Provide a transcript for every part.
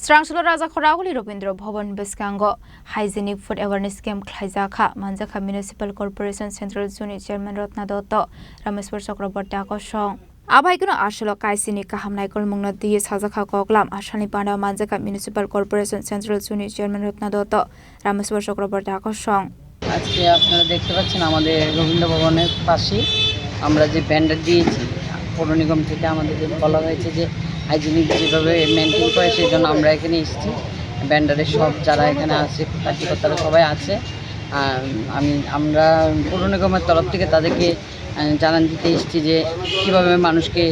Strangsulo Raja Khoraguli Robindro Bhavan Biskango Hygienic Food Awareness Camp Khlaizakha Manjakha Municipal Corporation Central Unit Chairman Ratna Dotto Rameswar Chakraborty Akosong Abaikono Ashalo Kaisini Kahamnai Kolmungna Diye Sajakha Koklam Ashani Panda Manjakha Municipal Corporation Central Unit Chairman Ratna Dotto Rameswar Chakraborty Akosong আজকে আপনারা দেখতে পাচ্ছেন আমাদের রবীন্দ্র ভবনের পাশে আমরা যে banner দিয়েছি পৌর নিগম থেকে আমাদের বলা হয়েছে যে হাইজিনিক যেভাবে মেনটেন করে সেই জন্য আমরা এখানে এসেছি। ব্যানারে সব যারা এখানে আছে কার্যকর্তারা সবাই আছে। আমরা পৌর নিগমের তরফ থেকে তাদেরকে জানান দিতে এসেছি যে কীভাবে মানুষকে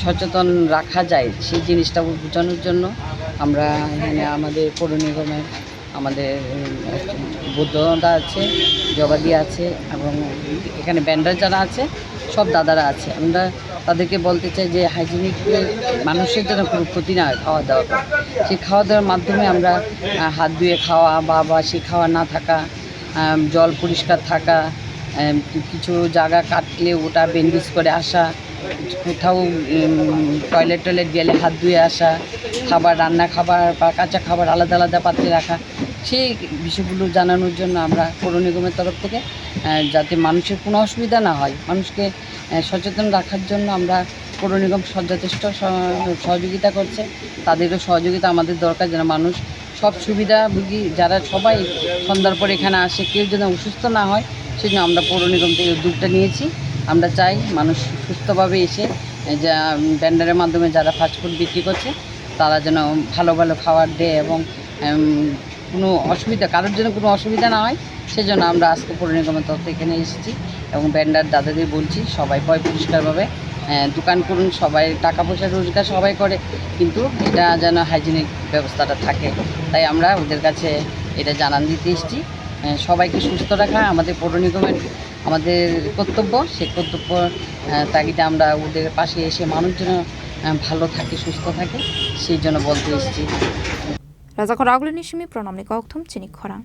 সচেতন রাখা যায় সেই জিনিসটা বোঝানোর জন্য আমরা এখানে আমাদের পৌর নিগমের আমাদের বুদ্ধদা আছে, জগাদি আছে এবং এখানে ব্যান্ডার যারা আছে সব দাদারা আছে। আমরা তাদেরকে বলতে চাই যে হাইজিনিক মানুষের যেন কোনো ক্ষতি না হয় খাওয়া দাওয়া করে। সেই খাওয়া দাওয়ার মাধ্যমে আমরা হাত ধুয়ে খাওয়া বা সেই খাওয়া না থাকা, জল পরিষ্কার থাকা, কিছু জায়গা কাটলে ওটা বেন্ডিজ করে আসা, কোথাও টয়লেট গেলে হাত ধুয়ে আসা, খাবার রান্না খাবার বা কাঁচা খাবার আলাদা আলাদা পাত্রে রাখা, সেই বিষয়গুলো জানানোর জন্য আমরা পৌর নিগমের তরফ থেকে যাতে মানুষের কোনো অসুবিধা না হয়, মানুষকে সচেতন রাখার জন্য আমরা পৌর নিগম যথেষ্ট সহযোগিতা করছে। তাদেরও সহযোগিতা আমাদের দরকার যেন মানুষ সব সুবিধাভোগী যারা সবাই সন্ধ্যার পর এখানে আসে কেউ যেন অসুস্থ না হয় সেজন্য আমরা পৌর নিগম থেকে উদ্যোগটা নিয়েছি। আমরা চাই মানুষ সুস্থভাবে এসে যা ব্যান্ডারের মাধ্যমে যারা ফাস্টফুড বিক্রি করছে তারা যেন ভালো ভালো খাবার দেয় এবং কোনো অসুবিধা কারোর জন্য কোনো অসুবিধা না হয় সেজন্য আমরা আজকে পৌর নিগমের তরফ থেকে এখানে এসেছি এবং ব্যান্ডার দাদাদের বলছি সবাই পরিষ্কারভাবে দোকান করুন, সবাই টাকা পয়সা রোজগার সবাই করে, কিন্তু এটা যেন হাইজিনিক ব্যবস্থাটা থাকে। তাই আমরা ওদের কাছে এটা জানান দিতে এসেছি। সবাইকে সুস্থ রাখা আমাদের পৌর নিগমের আমাদের কর্তব্য, সেই কর্তব্য তাগিদে আমরা ওদের পাশে এসে মানুষ যেন ভালো থাকে সুস্থ থাকে সেই জন্য বলতে এসেছি। Raja Khoraguli Nishimi Pranamni Kokthum Chini Khorang